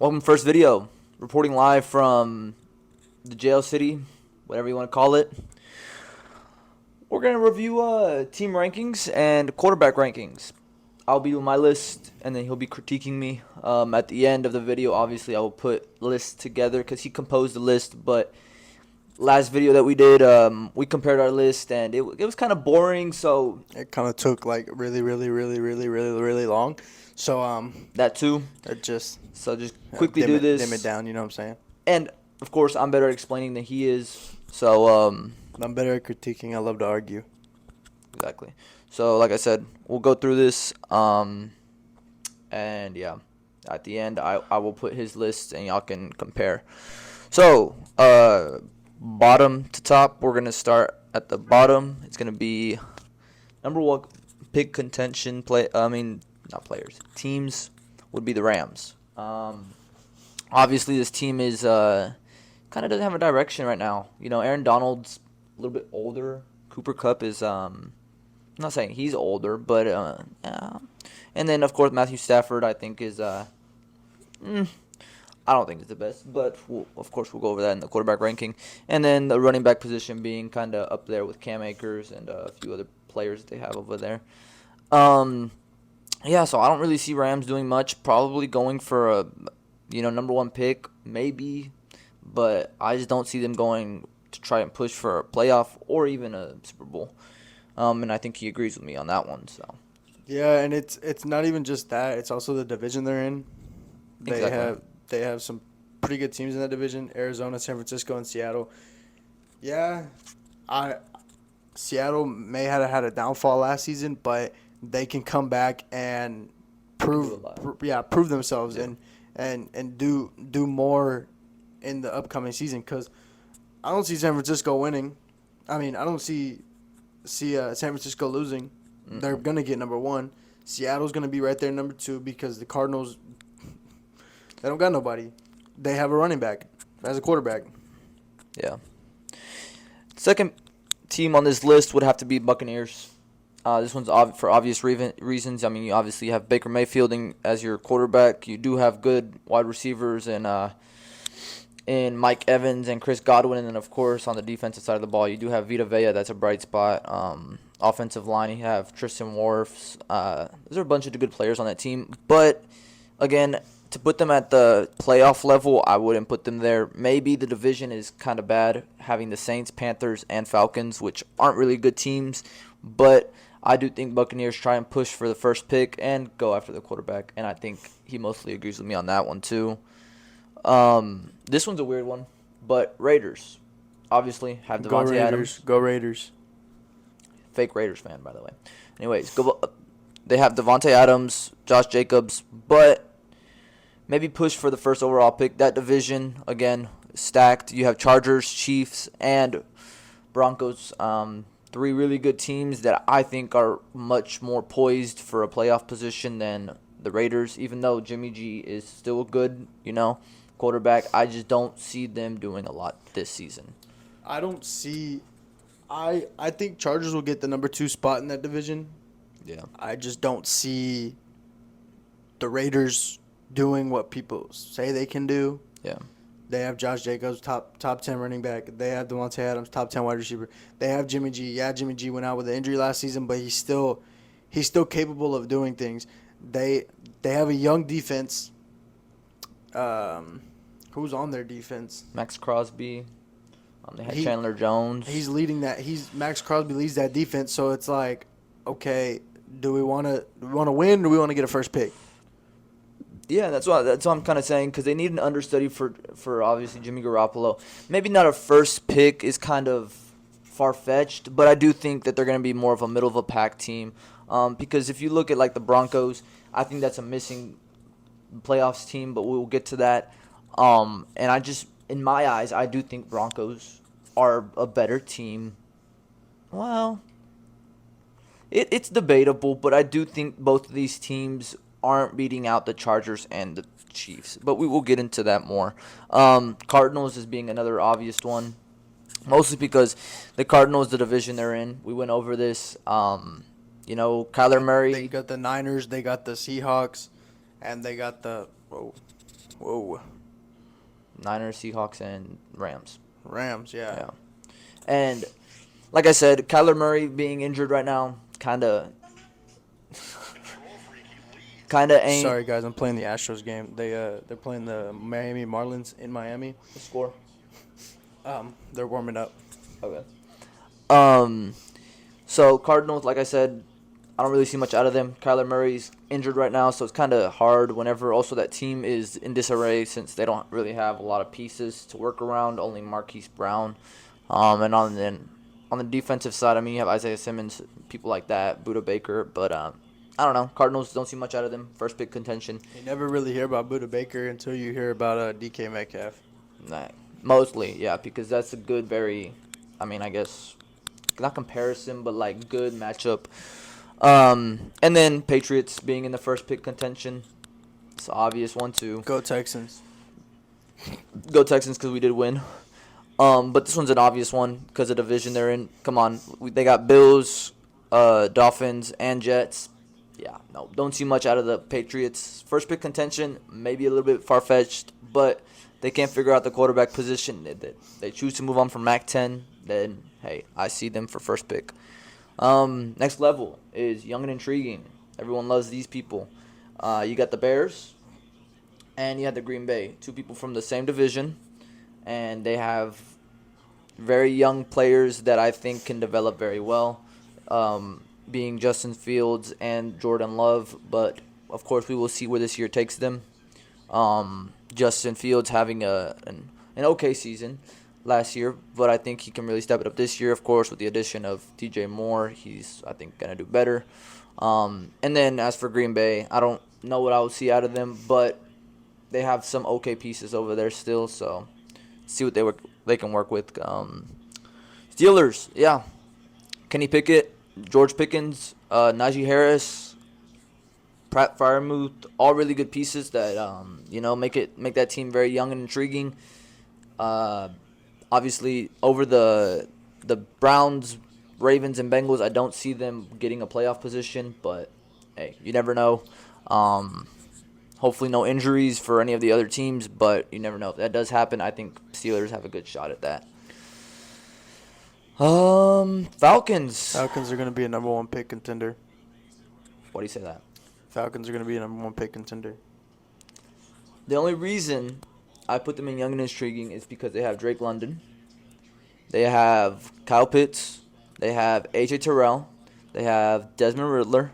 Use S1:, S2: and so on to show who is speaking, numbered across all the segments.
S1: Welcome, first video. Reporting live from the jail city, whatever you want to call it. We're going to review team rankings and quarterback rankings. I'll be with my list, and then he'll be critiquing me. At the end of the video, obviously, I will put lists together because he composed the list. But last video that we did, we compared our list, and it was kind of boring. So
S2: It kind of took like really long. So
S1: that too.
S2: it just
S1: So just quickly
S2: dim
S1: do
S2: it
S1: this.
S2: down. You know what I'm saying?
S1: And of course, I'm better at explaining than he is. So
S2: I'm better at critiquing. I love to argue.
S1: exactly. So like I said, we'll go through this. And yeah, at the end, I will put his list and y'all can compare. So bottom to top, we're gonna start at the bottom. It's gonna be number one pick contention play. I mean, not players. Teams would be the Rams. Obviously, this team is kind of doesn't have a direction right now. You know, Aaron Donald's a little bit older. Cooper Kupp is I'm not saying he's older, but yeah. And then of course Matthew Stafford I think is I don't think it's the best, but of course we'll go over that in the quarterback ranking. And then the running back position being kind of up there with Cam Akers and a few other players that they have over there. Um, yeah, so I don't really see Rams doing much. Probably going for a number one pick maybe, but I just don't see them going to try and push for a playoff or even a Super Bowl. And I think he agrees with me on that one. So
S2: Yeah, and it's not even just that. It's also the division they're in. They
S1: exactly.
S2: have they have some pretty good teams in that division: Arizona, San Francisco, and Seattle. Yeah, I Seattle may have had a downfall last season, but they can come back and
S1: They can do a lot.
S2: prove themselves
S1: Yeah.
S2: and do more in the upcoming season. Because I don't see San Francisco winning. I mean, I don't see San Francisco losing. They're
S1: Mm-mm.
S2: gonna get number one. Seattle's gonna be right there number two because the Cardinals, they don't got nobody. They have a running back as a quarterback.
S1: Yeah. Second team on this list would have to be Buccaneers. This one's for obvious reasons. I mean, you obviously have Baker Mayfield as your quarterback. You do have good wide receivers in Mike Evans and Chris Godwin, and then of course on the defensive side of the ball, you do have Vita Vea. That's a bright spot. Offensive line, you have Tristan Wirfs. There's a bunch of good players on that team, but again, to put them at the playoff level, I wouldn't put them there. Maybe the division is kind of bad, having the Saints, Panthers, and Falcons, which aren't really good teams, but I do think Buccaneers try and push for the first pick and go after the quarterback, and I think he mostly agrees with me on that one too. This one's a weird one, but Raiders obviously have
S2: Go
S1: Devontae
S2: Raiders.
S1: Adams.
S2: Go Raiders.
S1: Fake Raiders fan, by the way. Anyways, they have Devontae Adams, Josh Jacobs, but maybe push for the first overall pick. That division, again, stacked. You have Chargers, Chiefs, and Broncos. Three really good teams that I think are much more poised for a playoff position than the Raiders, even though Jimmy G is still a good, quarterback. I just don't see them doing a lot this season.
S2: I don't see. I think Chargers will get the number two spot in that division.
S1: Yeah.
S2: I just don't see the Raiders doing what people say they can do.
S1: Yeah.
S2: They have Josh Jacobs, top 10 running back. They have Devontae Adams, top 10 wide receiver. They have Jimmy G. Yeah, Jimmy G went out with an injury last season, but he's still capable of doing things. They have a young defense. Who's on their defense?
S1: Max Crosby. They had
S2: He
S1: Chandler Jones.
S2: he's leading that. He's Max Crosby leads that defense. So it's like, okay, do we want to win? Or do we want to get a first pick?
S1: Yeah, that's what I'm kind of saying, because they need an understudy for obviously Jimmy Garoppolo. Maybe not a first pick is kind of far fetched, but I do think that they're going to be more of a middle of a pack team. Because if you look at like the Broncos, I think that's a missing playoffs team, but we'll get to that. And I just, in my eyes, I do think Broncos are a better team. Well, it's debatable, but I do think both of these teams aren't beating out the Chargers and the Chiefs. But we will get into that more. Cardinals is being another obvious one, mostly because the Cardinals, the division they're in. We went over this. Kyler
S2: They
S1: Murray.
S2: got the Niners, they got the Seahawks, and they got the Whoa.
S1: Niners, Seahawks, and Rams.
S2: Rams, yeah.
S1: Yeah. And like I said, Kyler Murray being injured right now kind of ain't
S2: Sorry guys, I'm playing the Astros game. They're playing the Miami Marlins in Miami.
S1: the score.
S2: They're warming up.
S1: Okay. So Cardinals, like I said, I don't really see much out of them. Kyler Murray's injured right now, so it's kind of hard whenever also that team is in disarray since they don't really have a lot of pieces to work around, only Marquise Brown. And on the defensive side, I mean, you have Isaiah Simmons, people like that, Buda Baker, but I don't know. Cardinals don't see much out of them. First pick contention.
S2: You never really hear about Buda Baker until you hear about DK Metcalf.
S1: Nah, mostly, yeah, because that's a good, I guess, not comparison, but like good matchup. And then Patriots being in the first pick contention. It's an obvious one too.
S2: Go Texans.
S1: Go Texans because we did win. But this one's an obvious one because of the division they're in. Come on, they got Bills, Dolphins, and Jets. Yeah, no, don't see much out of the Patriots. First pick contention, maybe a little bit far-fetched, but they can't figure out the quarterback position. They choose to move on from Mac-10, then, hey, I see them for first pick. Next level is young and intriguing. Everyone loves these people. You got the Bears, and you have the Green Bay. Two people from the same division, and they have very young players that I think can develop very well, being Justin Fields and Jordan Love. But, of course, we will see where this year takes them. Justin Fields having an okay season last year, but I think he can really step it up this year, of course, with the addition of DJ Moore. He's, I think, going to do better. And then as for Green Bay, I don't know what I would see out of them, but they have some okay pieces over there still, so see what they can work with. Steelers, yeah. Kenny Pickett, George Pickens, Najee Harris, Pratt Freiermuth, all really good pieces that make that team very young and intriguing. Obviously, over the Browns, Ravens, and Bengals, I don't see them getting a playoff position, but hey, you never know. Hopefully no injuries for any of the other teams, but you never know. If that does happen, I think Steelers have a good shot at that. Falcons.
S2: Falcons are going to be a number one pick contender.
S1: Why do you say that?
S2: Falcons are going to be a number one pick contender.
S1: The only reason I put them in young and intriguing is because they have Drake London. They have Kyle Pitts. They have A.J. Terrell. They have Desmond Riddler.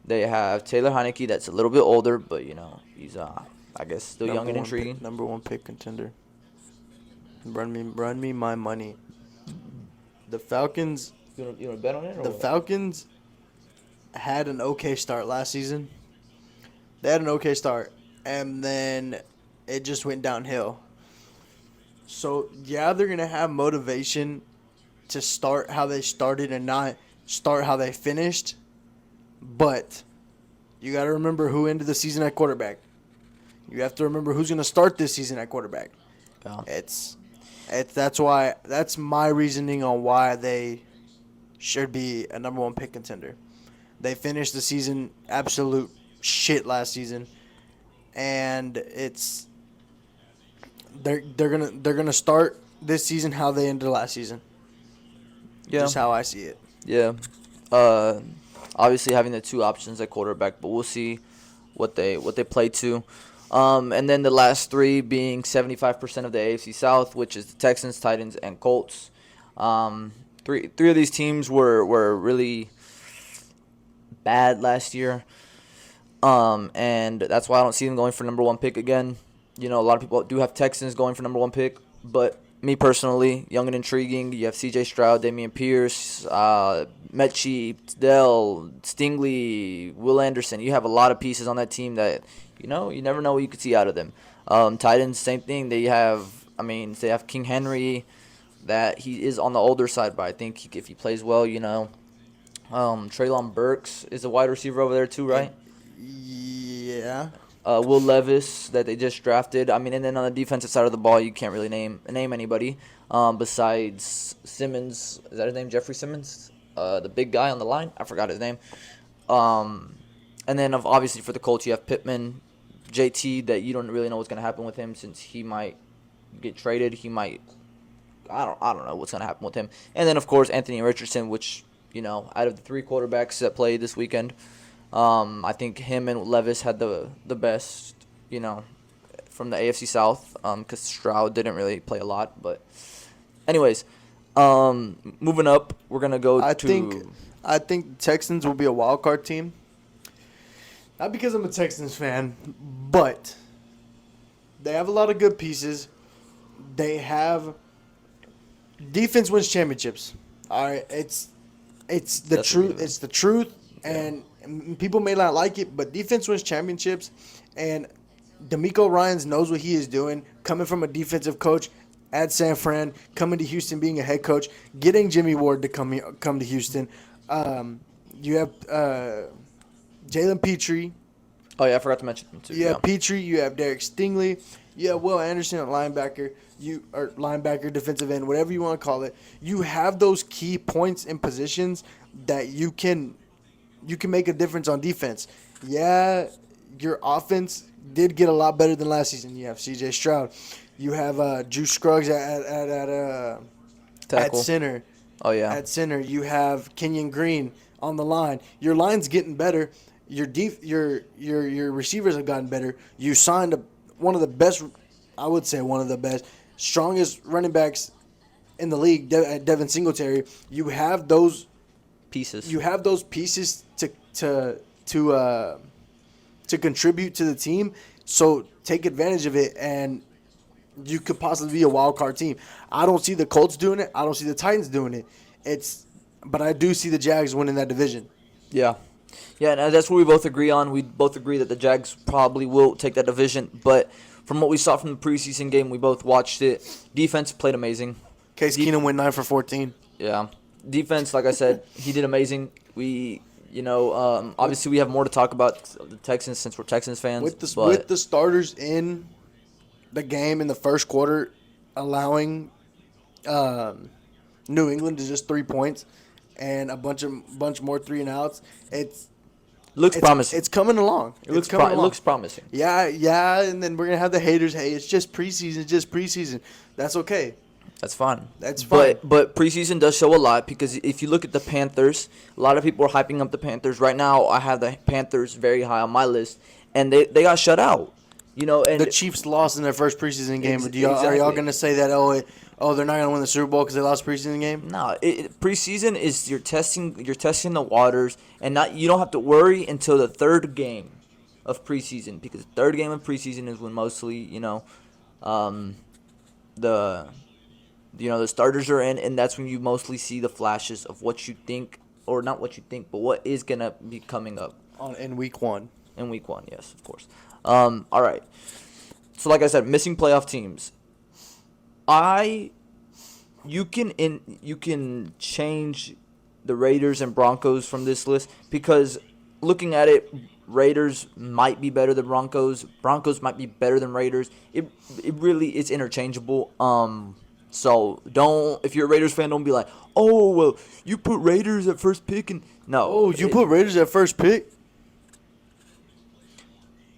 S1: They have Taylor Heineke. That's a little bit older, but, he's, I guess, still young and intriguing.
S2: Number one pick contender. Run me my money. The Falcons.
S1: You want to bet on it? Or
S2: The
S1: what?
S2: Falcons had an okay start last season. They had an okay start, and then it just went downhill. So, yeah, they're going to have motivation to start how they started and not start how they finished. But you got to remember who ended the season at quarterback. You have to remember who's going to start this season at quarterback.
S1: Yeah.
S2: That's my reasoning on why they should be a number one pick contender. They finished the season absolute shit last season, and they're gonna start this season how they ended last season.
S1: Yeah.
S2: Just how I see it.
S1: Yeah. Obviously having the two options at quarterback, but we'll see what they play to. And then the last three being 75% of the AFC South, which is the Texans, Titans, and Colts. Three of these teams were really bad last year. And that's why I don't see them going for number one pick again. A lot of people do have Texans going for number one pick, but me personally, young and intriguing. You have C.J. Stroud, Damian Pierce, Mechie, Dell, Stingley, Will Anderson. You have a lot of pieces on that team that, you never know what you could see out of them. Titans, same thing. They have King Henry, that he is on the older side, but I think if he plays well, Treylon Burks is a wide receiver over there too, right?
S2: Yeah.
S1: Will Levis that they just drafted. And then on the defensive side of the ball, you can't really name anybody besides Simmons. Is that his name? Jeffrey Simmons? The big guy on the line? I forgot his name. And then obviously for the Colts, you have Pittman, JT, that you don't really know what's going to happen with him since he might get traded. He might. I don't know what's going to happen with him. And then, of course, Anthony Richardson, which, out of the 3 quarterbacks that played this weekend, I think him and Levis had the best, from the AFC South, because Stroud didn't really play a lot. But anyways, moving up, we're going to go
S2: I think the Texans will be a wild card team. Not because I'm a Texans fan, but they have a lot of good pieces. They have defense wins championships. All right, it's the truth. It's the truth, and people may not like it, but defense wins championships. And DeMeco Ryans knows what he is doing, coming from a defensive coach at San Fran, coming to Houston, being a head coach, getting Jimmy Ward to come to Houston. You have Jalen Petrie.
S1: Oh, yeah, I forgot to mention him, too.
S2: You have Petrie. You have Derek Stingley. You have Will Anderson at linebacker. Linebacker, defensive end, whatever you want to call it. You have those key points and positions that you can make a difference on defense. Yeah, your offense did get a lot better than last season. You have C.J. Stroud. You have Juice Scruggs at center.
S1: Oh, yeah.
S2: At center, you have Kenyon Green on the line. Your line's getting better. Your receivers have gotten better. You signed one of the best, I would say one of the best, strongest running backs in the league, Devin Singletary. You have those
S1: pieces.
S2: You have those pieces to contribute to the team. So take advantage of it, and you could possibly be a wild card team. I don't see the Colts doing it. I don't see the Titans doing it. But I do see the Jags winning that division.
S1: Yeah. Yeah, and that's what we both agree on. We both agree that the Jags probably will take that division. But from what we saw from the preseason game, we both watched it. Defense played amazing.
S2: Case Keenum went 9 for 14.
S1: Yeah. Defense, like I said, he did amazing. We, obviously we have more to talk about the Texans since we're Texans fans.
S2: With the starters in the game in the first quarter, allowing New England to just 3 points and a bunch more 3-and-outs, it's
S1: promising.
S2: It's coming along.
S1: It looks promising.
S2: Yeah, and then we're gonna have the haters. Hey, it's just preseason. That's okay.
S1: That's fine.
S2: That's fine.
S1: But preseason does show a lot, because if you look at the Panthers, a lot of people are hyping up the Panthers. Right now, I have the Panthers very high on my list, and they got shut out. And
S2: the Chiefs lost in their first preseason game. Are y'all
S1: Exactly.
S2: gonna say that? Oh, they're not gonna win the Super Bowl because they lost preseason game?
S1: No, preseason is you're testing the waters, and you don't have to worry until the third game of preseason, because the third game of preseason is when mostly the starters are in, and that's when you mostly see the flashes of what you think, or not what you think, but what is gonna be coming up
S2: In week 1.
S1: in week 1. Yes, of course. All right. So like I said, missing playoff teams. You can change the Raiders and Broncos from this list, because looking at it, Raiders might be better than Broncos. Broncos might be better than Raiders. It really is interchangeable. So if you're a Raiders fan, don't be like, oh well, you put Raiders at first pick, and no.
S2: Oh, you put Raiders at first pick?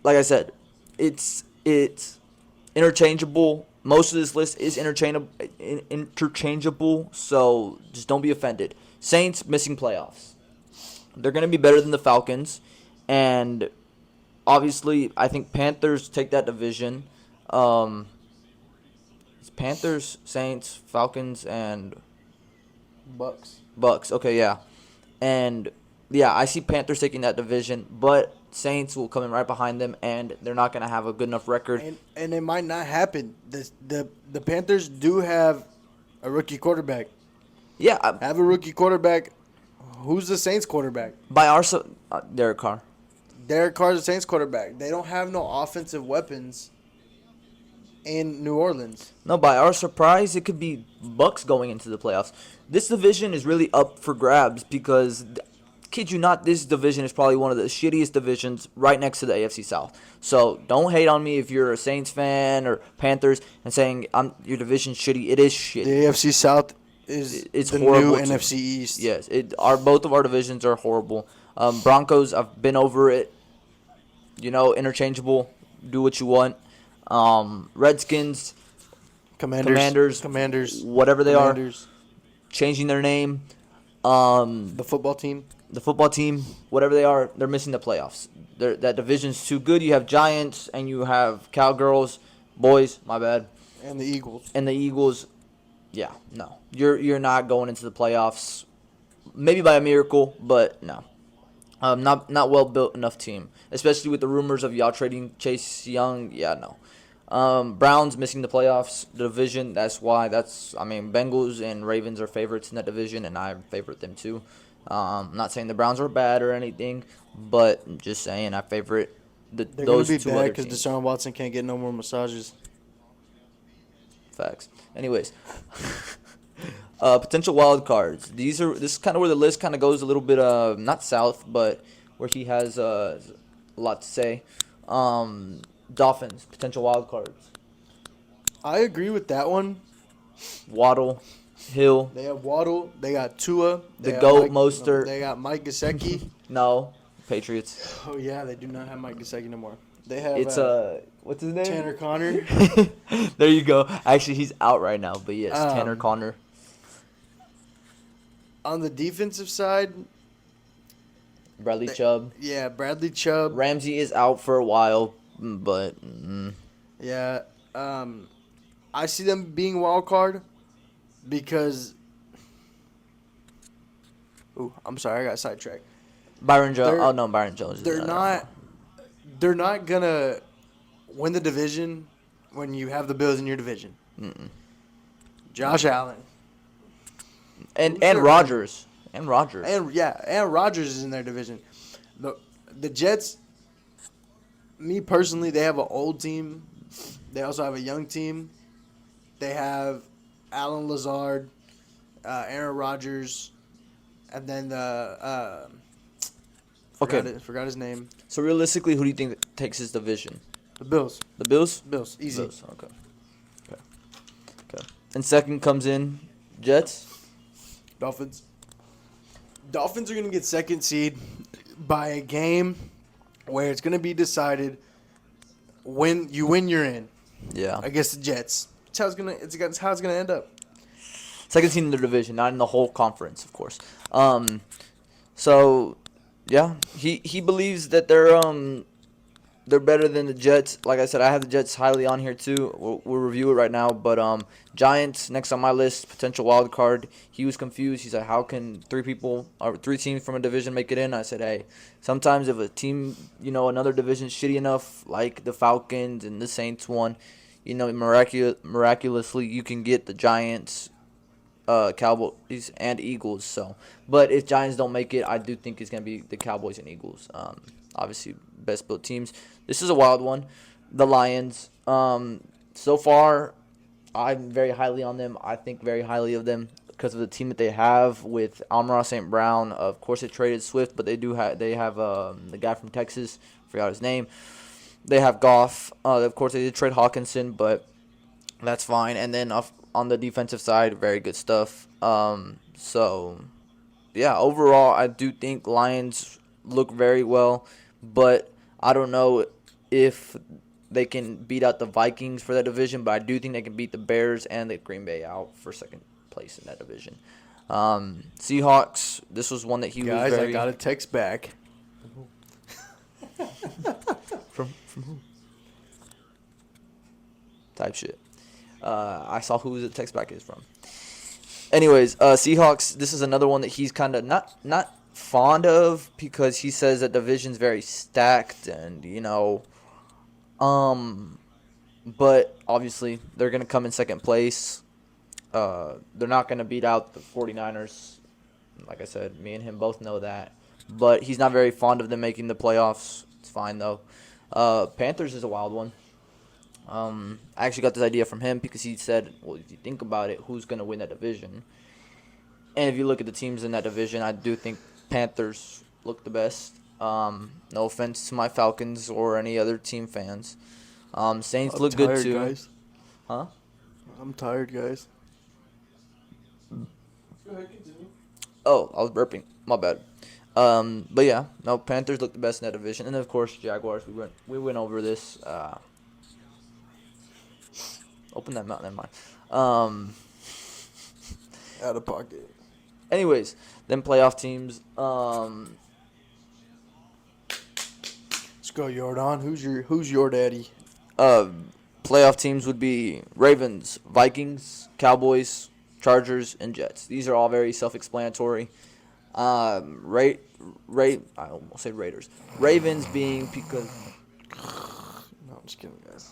S1: Like I said, it's interchangeable. Most of this list is interchangeable, so just don't be offended. Saints missing playoffs. They're going to be better than the Falcons, and obviously I think Panthers take that division. It's Panthers, Saints, Falcons, and Bucks. Okay, yeah. And yeah, I see Panthers taking that division, but Saints will come in right behind them, and they're not going to have a good enough record.
S2: And it might not happen. The Panthers do have a rookie quarterback.
S1: Yeah.
S2: Have a rookie quarterback. Who's the Saints quarterback?
S1: Derek Carr.
S2: Derek Carr's the Saints quarterback. They don't have no offensive weapons in New Orleans.
S1: No, by our surprise, it could be Bucks going into the playoffs. This division is really up for grabs because, kid you not, this division is probably one of the shittiest divisions right next to the AFC South. So don't hate on me if you're a Saints fan or Panthers and saying your division's shitty. It is shitty.
S2: The AFC South it's the
S1: horrible
S2: new NFC East.
S1: Yes, both of our divisions are horrible. Broncos, I've been over it. Interchangeable. do what you want. Redskins,
S2: Commanders,
S1: whatever they are,
S2: Commanders,
S1: changing their name.
S2: the football team.
S1: The football team, whatever they are, they're missing the playoffs. That division's too good. You have Giants and you have Cowgirls, boys. My bad.
S2: And the Eagles.
S1: And the Eagles. Yeah, no, you're not going into the playoffs. Maybe by a miracle, but no. Not well built enough team, especially with the rumors of y'all trading Chase Young. Yeah, no. Browns missing the playoffs, the division. That's why. Bengals and Ravens are favorites in that division, and I favorite them too. I'm not saying the Browns are bad or anything, but I'm just saying I favorite
S2: They're
S1: those
S2: going to
S1: two
S2: be bad
S1: other
S2: because
S1: teams.
S2: Deshaun Watson can't get no more massages.
S1: Facts. Anyways, potential wild cards. This is kind of where the list kind of goes a little bit not south, but where he has a lot to say. Dolphins potential wild cards.
S2: I agree with that one.
S1: Waddle, Hill,
S2: They have Waddle. They got Tua.
S1: The
S2: They got
S1: GOAT, Mostert.
S2: They got Mike Gesicki.
S1: no, Patriots.
S2: Oh, yeah, they do not have Mike Gesicki no more. They have
S1: It's what's his name?
S2: Tanner Connor.
S1: There you go. Actually, he's out right now, but yes, Tanner Connor.
S2: On the defensive side,
S1: Bradley Chubb.
S2: yeah, Bradley Chubb.
S1: Ramsey is out for a while, but
S2: Yeah, I see them being wild card because. Ooh, I'm sorry, I got sidetracked.
S1: Byron Jones.
S2: They're-
S1: Oh no, Byron Jones. is
S2: They're
S1: another
S2: not.
S1: one.
S2: They're not gonna win the division when you have the Bills in your division. Josh Allen
S1: And
S2: Sure.
S1: Rodgers. And Rodgers.
S2: and Rodgers is in their division. The Jets. Me personally, they have an old team. They also have a young team. They have Alan Lazard, Aaron Rodgers, and then forgot his name.
S1: So realistically, who do you think takes his division?
S2: The Bills.
S1: The Bills.
S2: Easy.
S1: Bills. Okay. And second comes in Jets.
S2: Dolphins. Dolphins are gonna get second seed by a game where it's gonna be decided when you win, you're in.
S1: Yeah.
S2: Against the Jets. It's how it's gonna end up.
S1: Second team in the division, not in the whole conference, of course. So yeah, he believes that they're better than the Jets. Like I said, I have the Jets highly on here too. We'll review it right now. But Giants next on my list, potential wild card. He was confused. He's like, how can three teams from a division make it in? I said, hey, sometimes if a team, another division's shitty enough, like the Falcons and the Saints won, miraculously you can get the Giants, Cowboys and Eagles. So, but if Giants don't make it, I do think it's gonna be the Cowboys and Eagles. Obviously, best built teams. This is a wild one. The Lions. So far, I'm very highly on them. I think very highly of them because of the team that they have with Amon-Ra St. Brown. Of course, they traded Swift, but they have the guy from Texas. Forgot his name. They have Goff. Of course, they did trade Hawkinson, but that's fine. And then on the defensive side, very good stuff. So, yeah, overall, I do think Lions look very well, but I don't know if they can beat out the Vikings for that division, but I do think they can beat the Bears and the Green Bay out for second place in that division. Seahawks, this was one that he
S2: Guys,
S1: was very...
S2: I got a text back.
S1: From who? Type shit. I saw who the text back is from. Anyways, Seahawks, this is another one that he's kind of not fond of because he says that division's very stacked and, but obviously they're going to come in second place. They're not going to beat out the 49ers. Like I said, me and him both know that. But he's not very fond of them making the playoffs. It's fine, though. Panthers is a wild one. I actually got this idea from him because he said, well, if you think about it, who's going to win that division? And if you look at the teams in that division, I do think Panthers look the best. No offense to my Falcons or any other team fans. Saints look good too.
S2: Guys.
S1: Huh?
S2: I'm tired, guys. Go ahead, continue.
S1: Oh, I was burping. My bad. But yeah, no, Panthers look the best in that division, and of course Jaguars. We went over this. Open that mouth. Never mind.
S2: Out of pocket.
S1: Anyways, then playoff teams.
S2: Let's go, Jordan. Who's your daddy?
S1: Uh, Playoff teams would be Ravens, Vikings, Cowboys, Chargers, and Jets. These are all very self-explanatory. I almost say Raiders. Ravens being because
S2: No, I'm just kidding, guys.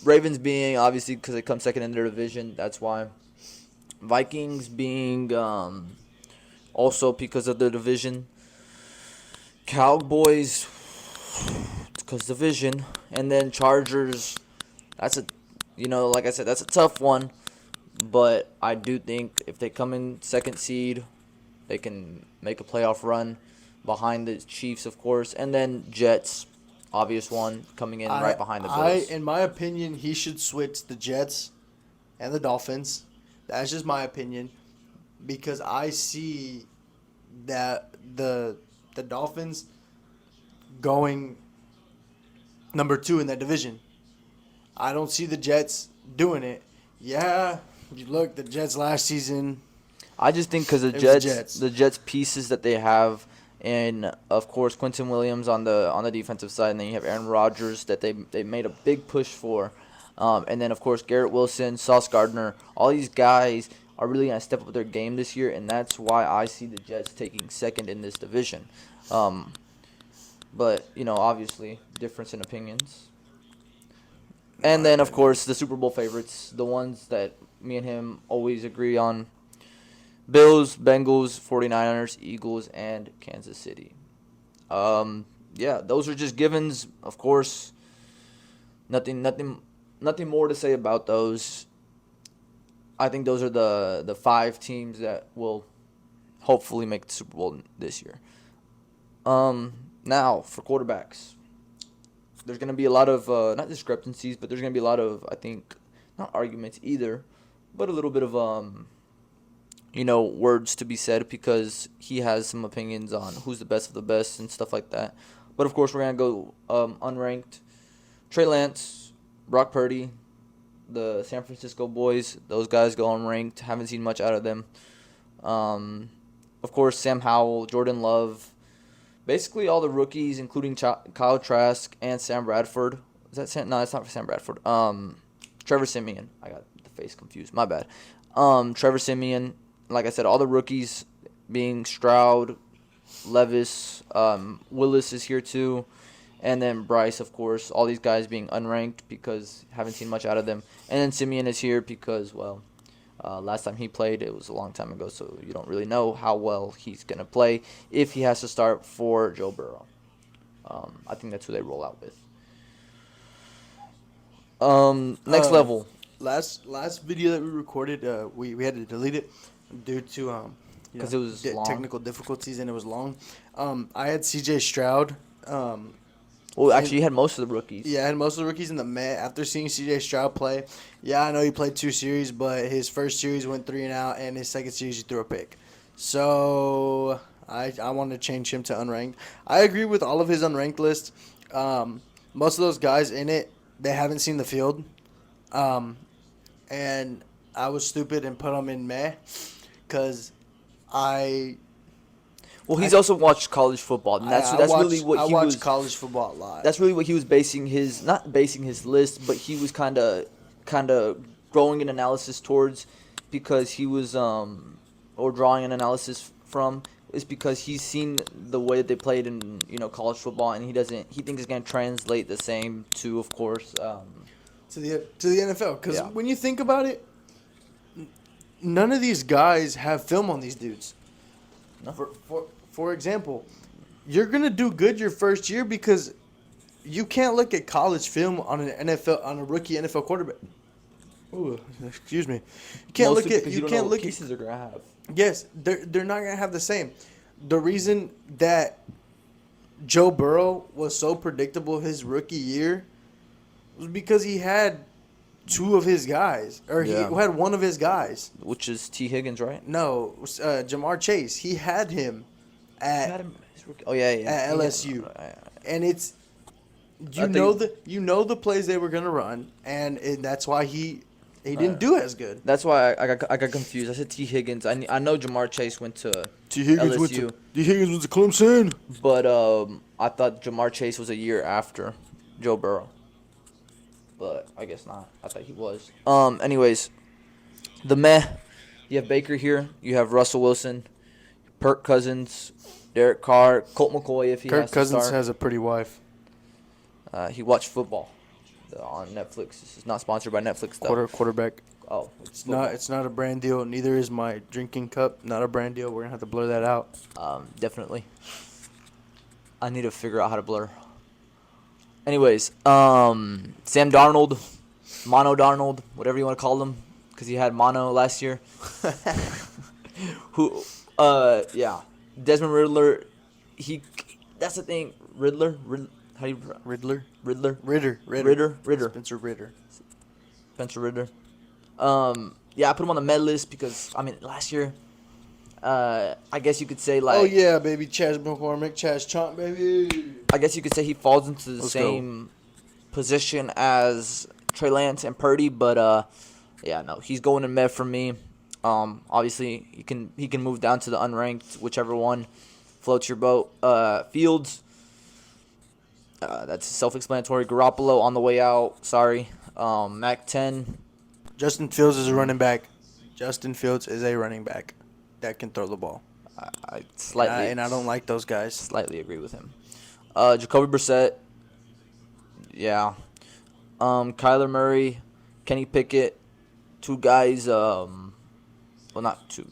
S1: Ravens being obviously because they come second in their division. That's why. Vikings being also because of their division. Cowboys because division, and then Chargers. That's a, like I said, that's a tough one. But I do think if they come in second seed, they can make a playoff run behind the Chiefs, of course, and then Jets, obvious one, coming in right behind the Bills.
S2: In my opinion, he should switch the Jets and the Dolphins. That's just my opinion, because I see that the Dolphins going number 2 in that division. I don't see the Jets doing it. Yeah, you look, the Jets last season.
S1: I just think because
S2: It was Jets.
S1: the Jets pieces that they have, and of course Quentin Williams on the defensive side, and then you have Aaron Rodgers that they made a big push for, and then of course Garrett Wilson, Sauce Gardner, all these guys are really gonna step up their game this year, and that's why I see the Jets taking second in this division. But obviously difference in opinions. And then of course the Super Bowl favorites, the ones that me and him always agree on. Bills, Bengals, 49ers, Eagles, and Kansas City. Yeah, those are just givens. Of course, nothing more to say about those. I think those are the 5 teams that will hopefully make the Super Bowl this year. Now for quarterbacks, there's gonna be a lot of not discrepancies, but there's gonna be a lot of, I think, not arguments either, but a little bit of words to be said, because he has some opinions on who's the best of the best and stuff like that. But of course, we're gonna go unranked. Trey Lance, Brock Purdy, the San Francisco boys. Those guys go unranked. Haven't seen much out of them. Of course, Sam Howell, Jordan Love, basically all the rookies, including Kyle Trask and Sam Bradford. Is that Sam? No, it's not for Sam Bradford. Trevor Siemian. I got the face confused. My bad. Trevor Siemian. Like I said, all the rookies being Stroud, Levis, Willis is here too, and then Bryce, of course. All these guys being unranked because haven't seen much out of them. And then Simeon is here because, last time he played, it was a long time ago, so you don't really know how well he's going to play if he has to start for Joe Burrow. I think that's who they roll out with. Next level.
S2: Last video that we recorded, we had to delete it due to
S1: Because it was long.
S2: technical difficulties, and it was long. I had C.J. Stroud.
S1: Well, actually, you had most of the rookies.
S2: Yeah, I had most of the rookies in the Met. After seeing C.J. Stroud play, I know he played 2 series, but his first series went 3 and out, and his second series he threw a pick. So I wanted to change him to unranked. I agree with all of his unranked list. Most of those guys in it, they haven't seen the field. And I was stupid and put them in Meh because
S1: he's also watched college football, and that's really what he was.
S2: I watched college football a lot.
S1: That's really what he was basing not basing his list, but he was kind of growing an analysis towards, because he was or drawing an analysis from, is because he's seen the way that they played in college football, and he thinks it's gonna translate the same to, of course,
S2: to the NFL. Because
S1: Yeah.
S2: when you think about it, none of these guys have film on these dudes.
S1: No.
S2: For example, you're gonna do good your first year because you can't look at college film on a rookie NFL quarterback. Ooh, excuse me. You can't
S1: Mostly
S2: look at
S1: because
S2: you
S1: don't know
S2: can't
S1: what
S2: look at
S1: pieces they're gonna have.
S2: Yes, they're not gonna have the same. The reason that Joe Burrow was so predictable his rookie year was because he had two of his guys, or
S1: Yeah.
S2: he had one of his guys.
S1: which is T. Higgins, right?
S2: No, Jamar Chase. He had him
S1: You had
S2: at
S1: him. Oh yeah, yeah.
S2: at
S1: He had-
S2: LSU,
S1: I-
S2: and it's
S1: I think-
S2: you know the plays they were gonna run, and that's why he didn't do as good.
S1: That's why I got confused. I said T. Higgins. I know Jamar Chase went to
S2: T
S1: Higgins went to-
S2: T Higgins went to Clemson.
S1: but I thought Jamar Chase was a year after Joe Burrow. But I guess not. I thought he was. Anyways, the meh. You have Baker here. You have Russell Wilson, Kirk Cousins, Derek Carr, Colt McCoy if he
S2: Kirk
S1: has to
S2: Cousins
S1: start.
S2: has a pretty wife.
S1: He watched football on Netflix. This is not sponsored by Netflix though.
S2: Quarterback.
S1: Oh,
S2: It's not a brand deal. Neither is my drinking cup. Not a brand deal. We're gonna have to blur that out.
S1: Definitely. I need to figure out how to blur. Anyways, Sam Darnold, Mono Darnold, whatever you want to call him, because he had mono last year. Yeah, Desmond Riddler. That's the thing. Riddler. How do you
S2: Riddler.
S1: Ritter.
S2: Spencer Ritter.
S1: Spencer Ritter. Yeah, I put him on the med list because last year, I guess you could say like.
S2: Oh yeah, baby, Chaz McCormick, Chaz Chomp, baby.
S1: I guess you could say he falls into the
S2: Let's
S1: same position as Trey Lance and Purdy, but yeah, no, he's going in med for me. Obviously he can move down to the unranked, whichever one floats your boat. Fields, that's self-explanatory. Garoppolo on the way out. Sorry, Mac 10.
S2: Justin Fields is a running back. Justin Fields is a running back that can throw the ball.
S1: I slightly
S2: And I don't like those guys.
S1: slightly agree with him. Jacoby Brissett, yeah. Kyler Murray, Kenny Pickett, two guys. Well, not two.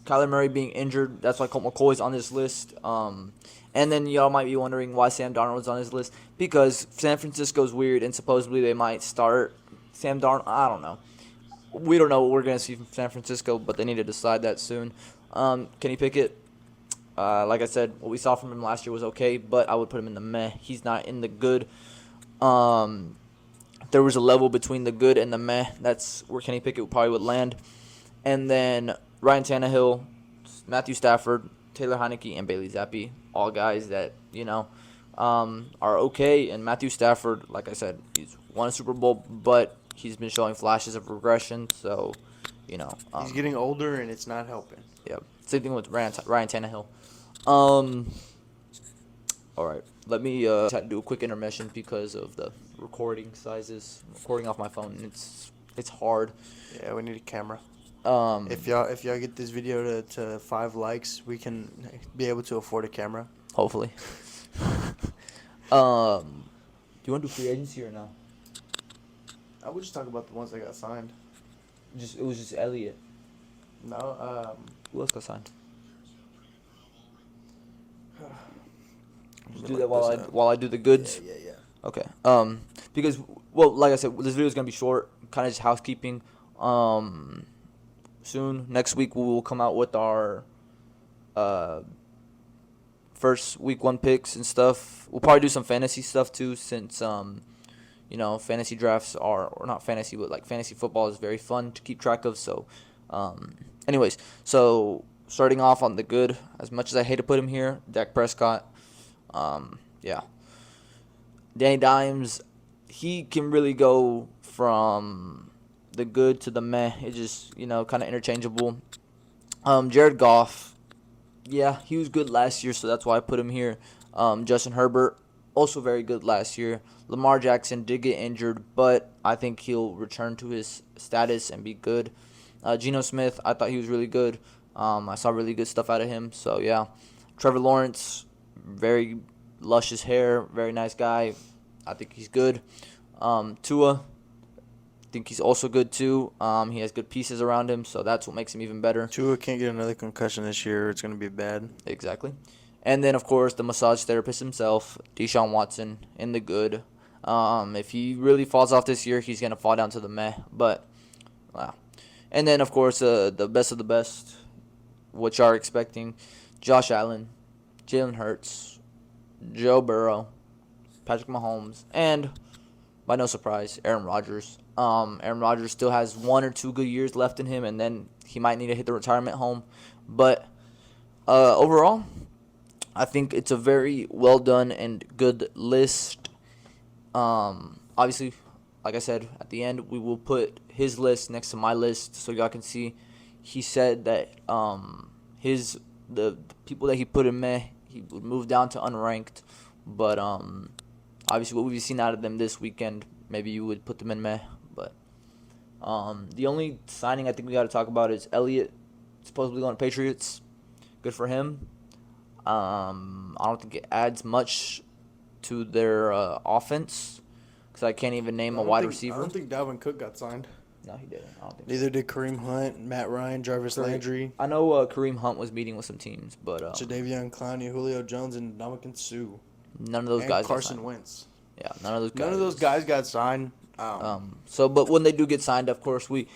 S1: Kyler Murray being injured, that's why Colt McCoy's on this list. And then y'all might be wondering why Sam Darnold's on this list, because San Francisco's weird and supposedly they might start Sam Darnold. I don't know. We don't know what we're gonna see from San Francisco, but they need to decide that soon. Kenny Pickett, like I said, what we saw from him last year was okay, but I would put him in the meh. He's not in the good. There was a level between the good and the meh. That's where Kenny Pickett probably would land. And then Ryan Tannehill, Matthew Stafford, Taylor Heineke, and Bailey Zappi, all guys that, are okay. And Matthew Stafford, like I said, he's won a Super Bowl, but he's been showing flashes of regression. So,
S2: He's getting older, and it's not helping.
S1: yeah. Same thing with Ryan Tannehill. All right. Let me do a quick intermission because of the recording sizes. I'm recording off my phone, and it's hard.
S2: Yeah, we need a camera.
S1: Um,
S2: If y'all get this video to 5 likes, we can be able to afford a camera.
S1: Hopefully. Do you want to do free agency or no?
S2: I would just talk about the ones that got signed.
S1: It was just Elliott.
S2: No,
S1: Who else got signed? Just
S2: Let
S1: do
S2: me
S1: that
S2: look
S1: while
S2: this up.
S1: while I do the goods.
S2: yeah.
S1: Okay. Because like I said, this video is gonna be short, kind of just housekeeping. Soon next week we will come out with our first week 1 picks and stuff. We'll probably do some fantasy stuff too, since fantasy drafts or not fantasy, but like fantasy football is very fun to keep track of. So, anyways, so starting off on the good, as much as I hate to put him here, Dak Prescott. Yeah. Danny Dimes, he can really go from the good to the meh. It's just, kind of interchangeable. Jared Goff, yeah, he was good last year, so that's why I put him here. Justin Herbert, also very good last year. Lamar Jackson did get injured, but I think he'll return to his status and be good. Geno Smith, I thought he was really good. I saw really good stuff out of him, so yeah. Trevor Lawrence, very luscious hair, very nice guy. I think he's good. Tua, I think he's also good too. He has good pieces around him, so that's what makes him even better.
S2: Tua can't get another concussion this year. It's going to be bad.
S1: Exactly. And then, of course, the massage therapist himself, Deshaun Watson, in the good. If he really falls off this year, he's going to fall down to the meh. But, wow. And then, of course, the best of the best, what y'all are expecting, Josh Allen, Jalen Hurts, Joe Burrow, Patrick Mahomes, and, by no surprise, Aaron Rodgers. Aaron Rodgers still has 1 or 2 good years left in him, and then he might need to hit the retirement home. But overall, I think it's a very well done and good list. Obviously, like I said, at the end we will put his list next to my list so y'all can see. He said that the people that he put in meh, he would move down to unranked. But obviously, what we've seen out of them this weekend, maybe you would put them in meh. But the only signing I think we got to talk about is Elliott, supposedly going to Patriots. Good for him. I don't think it adds much to their offense because I can't even name a wide receiver.
S2: I don't think Dalvin Cook got signed.
S1: No, he didn't. I don't think
S2: Neither did Kareem Hunt, Matt Ryan, Jarvis Landry,
S1: I know Kareem Hunt was meeting with some teams, but
S2: Jadeveon Clowney, Julio Jones, and Ndamukong Suh.
S1: none of those
S2: And
S1: guys got
S2: Carson
S1: signed.
S2: Wentz.
S1: Yeah, none of those guys.
S2: None of those guys got signed.
S1: But when they do get signed, of course, we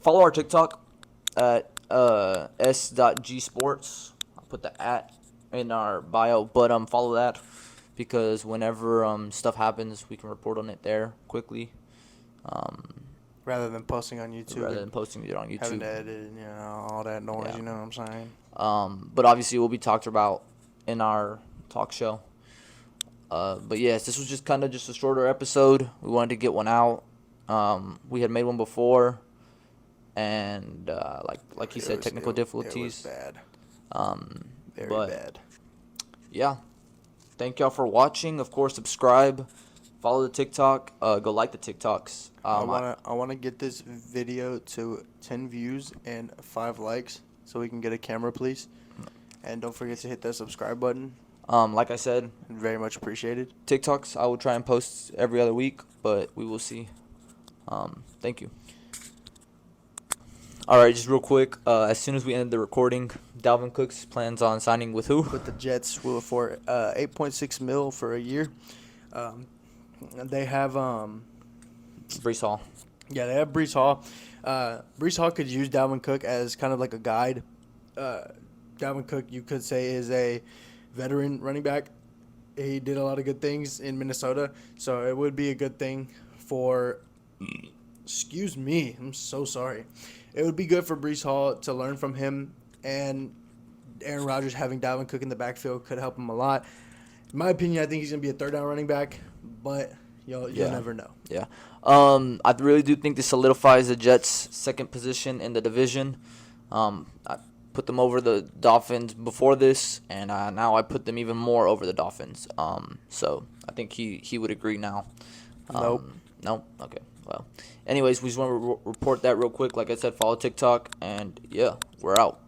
S1: follow our TikTok at s.gsports. I'll put the @ in our bio, but follow that because whenever stuff happens, we can report on it there quickly.
S2: Rather than posting on YouTube.
S1: Rather than posting it on
S2: Having
S1: YouTube.
S2: to edit, all that noise,
S1: Yeah.
S2: you know what I'm saying?
S1: But obviously, it will be talked about in our talk show. But yes, this was just kind of just a shorter episode. We wanted to get one out. We had made one before, and like he said, technical difficulties.
S2: It was bad. Very
S1: But
S2: bad.
S1: yeah, thank y'all for watching. Of course, subscribe, follow the TikTok, go like the TikToks.
S2: I wanna get this video to 10 views and 5 likes so we can get a camera, please. And don't forget to hit that subscribe button.
S1: Like I said,
S2: Very much appreciated.
S1: TikToks I will try and post every other week, but we will see. Thank you. All right, just real quick. As soon as we ended the recording, Dalvin Cook plans on signing with who?
S2: With the Jets for 8.6 mil for a year. They have
S1: Brees Hall.
S2: Yeah, they have Brees Hall. Brees Hall could use Dalvin Cook as kind of like a guide. Dalvin Cook, you could say, is a veteran running back. He did a lot of good things in Minnesota, so it would be a good thing for. Excuse me, I'm so sorry. It would be good for Brees Hall to learn from him, and Aaron Rodgers having Dalvin Cook in the backfield could help him a lot. In my opinion, I think he's gonna be a third down running back, but you'll never know.
S1: Yeah. I really do think this solidifies the Jets' second position in the division. I put them over the Dolphins before this, and now I put them even more over the Dolphins. So I think he would agree now.
S2: Nope.
S1: Nope. Okay. Well, anyways, we just want to report that real quick. Like I said, follow TikTok, and yeah, we're out.